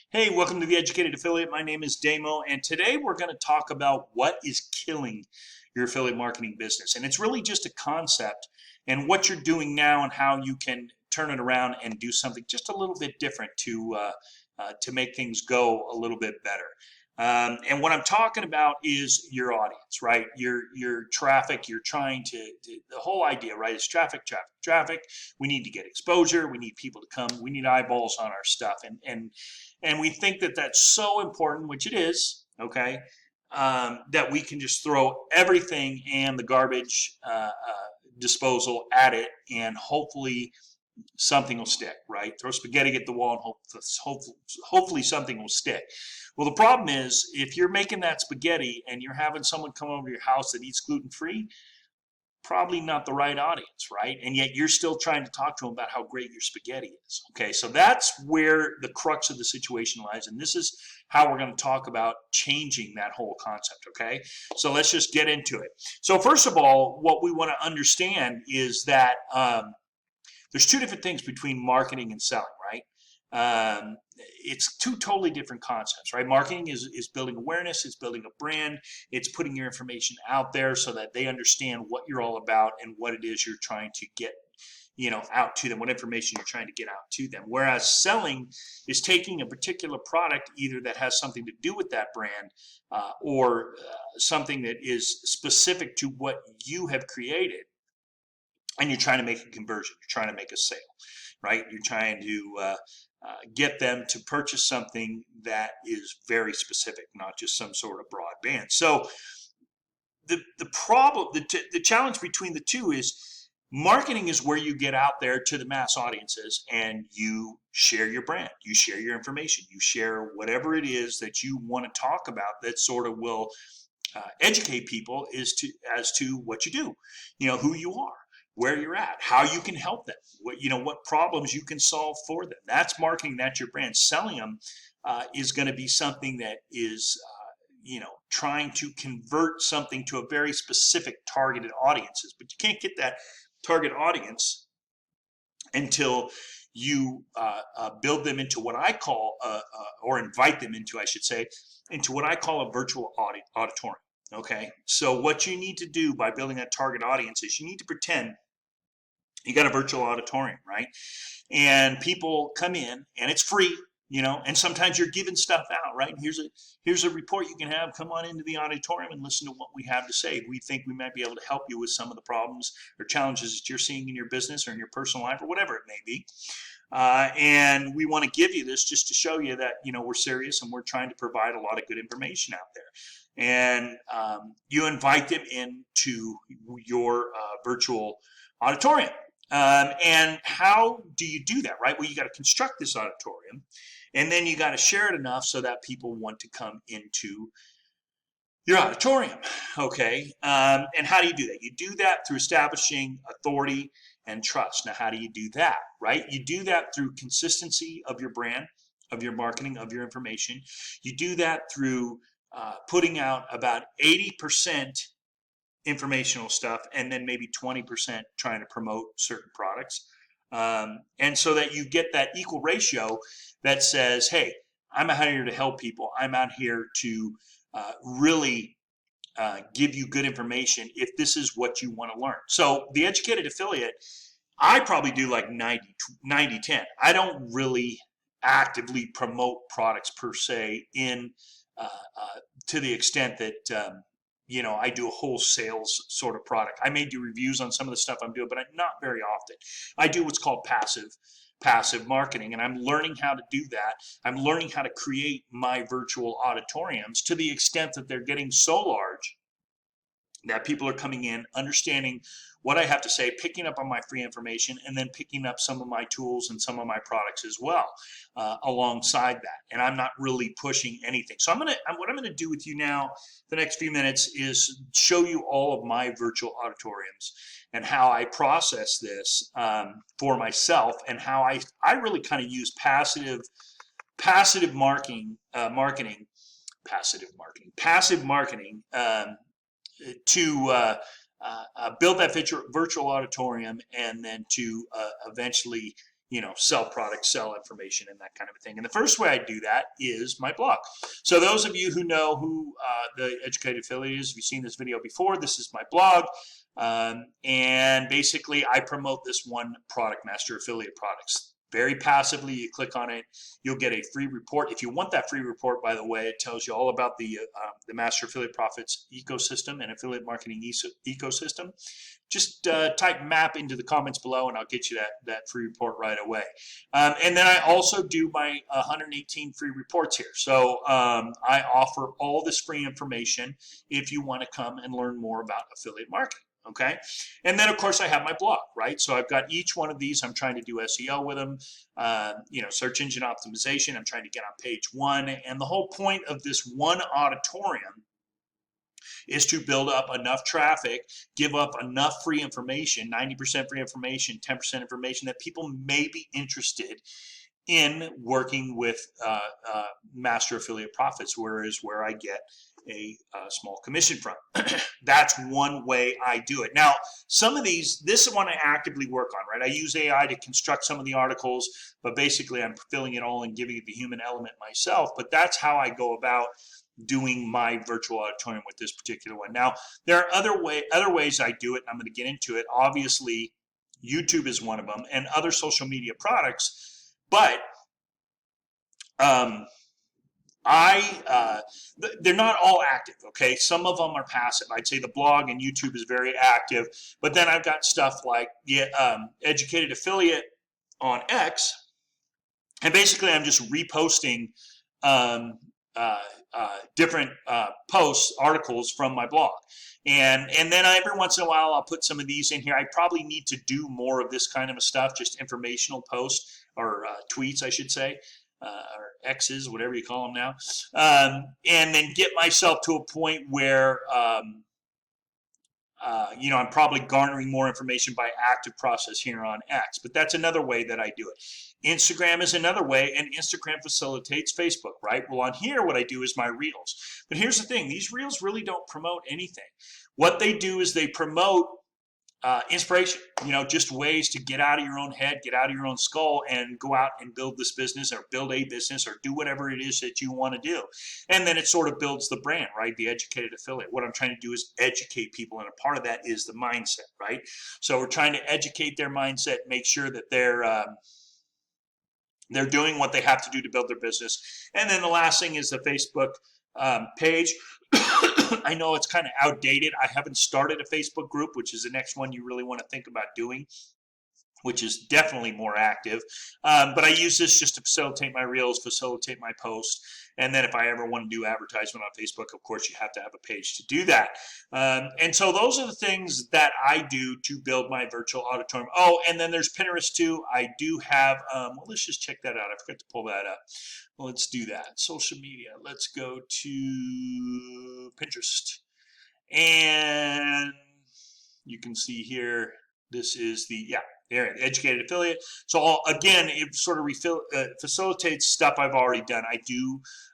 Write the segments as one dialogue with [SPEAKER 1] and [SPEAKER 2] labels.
[SPEAKER 1] Hey, welcome to the Educated Affiliate. My name is Damo, and today we're going to talk about what is killing your affiliate marketing business. And it's really just a concept and what you're doing now and how you can turn it around and do something just a little bit different to make things go a little bit better. And what I'm talking about is your audience, right? Your traffic. You're trying the whole idea, right? Is traffic, traffic, traffic. We need to get exposure. We need people to come. We need eyeballs on our stuff, and we think that that's so important, which it is. Okay, that we can just throw everything and the garbage disposal at it, and hopefully something will stick, right? Throw spaghetti at the wall and hopefully something will stick. Well, the problem is if you're making that spaghetti and you're having someone come over to your house that eats gluten-free, probably not the right audience, right? And yet you're still trying to talk to them about how great your spaghetti is. Okay, so that's where the crux of the situation lies. And this is how we're going to talk about changing that whole concept. Okay, so let's just get into it. So first of all, what we want to understand is that there's two different things between marketing and selling, right? It's two totally different concepts, right? Marketing is building awareness, it's building a brand, it's putting your information out there so that they understand what you're all about and what it is you're trying to get out to them, what information you're trying to get out to them. Whereas selling is taking a particular product either that has something to do with that brand or something that is specific to what you have created, and you're trying to make a conversion, you're trying to make a sale, right? You're trying to get them to purchase something that is very specific, not just some sort of broad band. So the problem, the challenge between the two is marketing is where you get out there to the mass audiences and you share your brand, you share your information, you share whatever it is that you want to talk about that sort of will educate people as to what you do, who you are, where you're at, how you can help them, what problems you can solve for them. That's marketing, that's your brand. Selling them is going to be something that is trying to convert something to a very specific targeted audiences, but you can't get that target audience until you build them into what I call or invite them into, I should say, into what I call a virtual auditorium. Okay, so what you need to do by building that target audience is you need to pretend you got a virtual auditorium, right? And people come in and it's free, and sometimes you're giving stuff out, right? Here's a report you can have. Come on into the auditorium and listen to what we have to say. We think we might be able to help you with some of the problems or challenges that you're seeing in your business or in your personal life or whatever it may be. And we want to give you this just to show you that, we're serious and we're trying to provide a lot of good information out there. And you invite them into your virtual auditorium. And how do you do that, right? Well, you got to construct this auditorium, and then you got to share it enough so that people want to come into your auditorium, okay? And how do you do that? You do that through establishing authority and trust. Now, how do you do that, right? You do that through consistency of your brand, of your marketing, of your information. You do that through putting out about 80% informational stuff and then maybe 20% trying to promote certain products. And so that you get that equal ratio that says, hey, I'm out here to help people. I'm out here to really give you good information if this is what you want to learn. So the educated affiliate, I probably do like 90-10. I don't really actively promote products per se in to the extent that I do a whole sales sort of product. I may do reviews on some of the stuff I'm doing, but not very often. I do what's called passive marketing, and I'm learning how to do that. I'm learning how to create my virtual auditoriums to the extent that they're getting so large that people are coming in, understanding what I have to say, picking up on my free information, and then picking up some of my tools and some of my products as well alongside that. And I'm not really pushing anything. So what I'm gonna do with you now, the next few minutes, is show you all of my virtual auditoriums and how I process this for myself, and how I really kind of use passive marketing to build that virtual auditorium, and then to eventually sell products, sell information, and that kind of a thing. And the first way I do that is my blog. So those of you who know who the Educated Affiliate is, if you've seen this video before, this is my blog. And basically I promote this one product, Master Affiliate Products. Very passively, you click on it, you'll get a free report. If you want that free report, by the way, it tells you all about the Master Affiliate Profits ecosystem and affiliate marketing ecosystem. Just type MAP into the comments below and I'll get you that free report right away. And then I also do my 118 free reports here. So I offer all this free information if you want to come and learn more about affiliate marketing. Okay. And then of course I have my blog, right? So I've got each one of these. I'm trying to do SEO with them, search engine optimization. I'm trying to get on page 1. And the whole point of this one auditorium is to build up enough traffic, give up enough free information, 90% free information, 10% information that people may be interested in working with Master Affiliate Profits, where I get a small commission from. That's one way I do it. Now, some of these, this is one I actively work on, right? I use AI to construct some of the articles, but basically I'm filling it all and giving it the human element myself. But that's how I go about doing my virtual auditorium with this particular one. Now, there are other ways I do it, and I'm going to get into it. Obviously, YouTube is one of them, and other social media products, but they're not all active, okay? Some of them are passive. I'd say the blog and YouTube is very active, but then I've got stuff like the Educated Affiliate on X, and basically I'm just reposting different posts, articles from my blog. And then every once in a while I'll put some of these in here. I probably need to do more of this kind of stuff, just informational posts or tweets, I should say. Or X's, whatever you call them now, and then get myself to a point where, I'm probably garnering more information by active process here on X, but that's another way that I do it. Instagram is another way, and Instagram facilitates Facebook, right? Well, on here, what I do is my Reels. But here's the thing, these Reels really don't promote anything. What they do is they promote inspiration, just ways to get out of your own head, get out of your own skull, and go out and build this business or build a business or do whatever it is that you want to do. And then it sort of builds the brand, right? The Educated Affiliate. What I'm trying to do is educate people, and a part of that is the mindset, right? So we're trying to educate their mindset, make sure that they're doing what they have to do to build their business. And then the last thing is the Facebook page. I know it's kind of outdated. I haven't started a Facebook group, which is the next one you really want to think about doing, which is definitely more active. But I use this just to facilitate my Reels, facilitate my posts. And then if I ever want to do advertisement on Facebook, of course, you have to have a page to do that. And so those are the things that I do to build my virtual auditorium. Oh, and then there's Pinterest too. I do have, well, let's just check that out. I forgot to pull that up. Well, let's do that. Social media. Let's go to Pinterest. And you can see here, this is the, there, the Educated Affiliate. So again, it sort of facilitates stuff I've already done.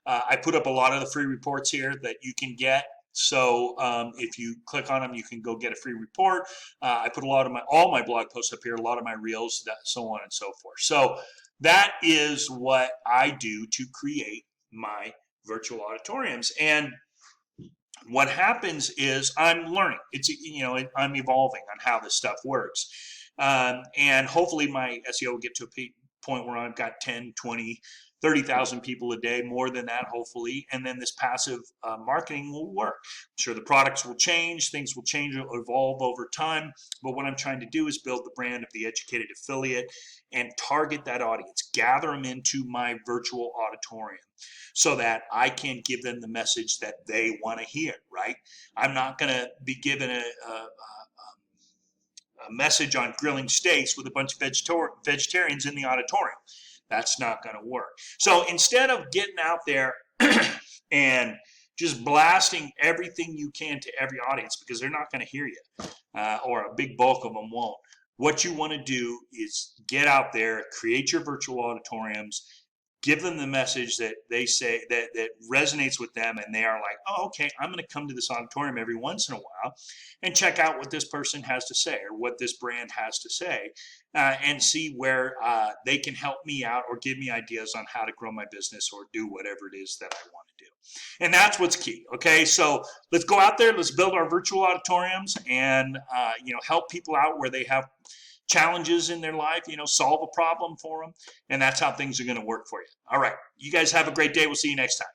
[SPEAKER 1] I put up a lot of the free reports here that you can get. So if you click on them, you can go get a free report. I put all my blog posts up here, a lot of my Reels, so on and so forth. So that is what I do to create my virtual auditoriums. And what happens is I'm learning. I'm evolving on how this stuff works. And hopefully my SEO will get to a point where I've got 10, 20, 30,000 people a day, more than that, hopefully. And then this passive marketing will work. I'm sure the products will change, things will change, evolve over time. But what I'm trying to do is build the brand of the Educated Affiliate and target that audience, gather them into my virtual auditorium so that I can give them the message that they want to hear, right? I'm not going to be given a message on grilling steaks with a bunch of vegetarians in the auditorium. That's not going to work. So instead of getting out there and just blasting everything you can to every audience, because they're not going to hear you, or a big bulk of them won't, what you want to do is get out there, create your virtual auditoriums, give them the message that they say that resonates with them, and they are like, oh, okay, I'm going to come to this auditorium every once in a while and check out what this person has to say or what this brand has to say, and see where they can help me out or give me ideas on how to grow my business or do whatever it is that I want to do. And that's what's key. Okay, so let's go out there, let's build our virtual auditoriums, and help people out where they have challenges in their life, solve a problem for them. And that's how things are going to work for you. All right. You guys have a great day. We'll see you next time.